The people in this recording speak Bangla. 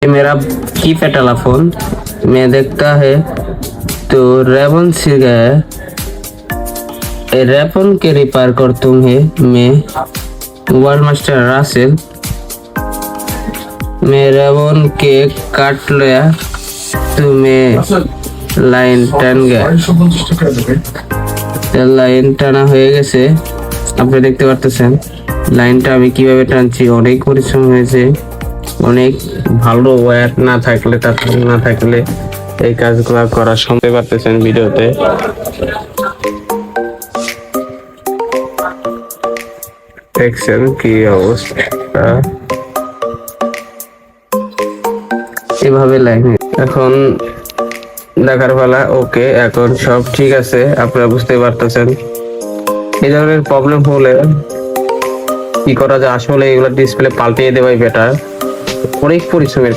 मेरा कीपैड वाला फोन मैं देखता है तो रेवन सिर गया है। रेवन के रिपेयर करता हूँ मैं वर्ल्ड मास्टर रासेल। मैं रेवन के काट लिया तो मैं লাইন টান লাইন টানা হয়ে গেছে। আপনি দেখতে পারতেছেন লাইনটা আমি কিভাবে টানছি। অনেক পরিশ্রম হয়েছে, অনেক ভালো ওয়্যার না থাকলে এই কাজগুলো করা শুনতে পারতেছেন ভিডিওতে। দেখছেন কি অবস্থা, এভাবে লাইন এখন দেখার পালা। ওকে, এখন সব ঠিক আছে, আপনারা বুঝতে পারতেছেন। এই ধরনের প্রবলেম হলে কি করা যায়, আসলে এগুলো ডিসপ্লে পাল্টিয়ে দেওয়াই বেটার। অনেক পরিশ্রমের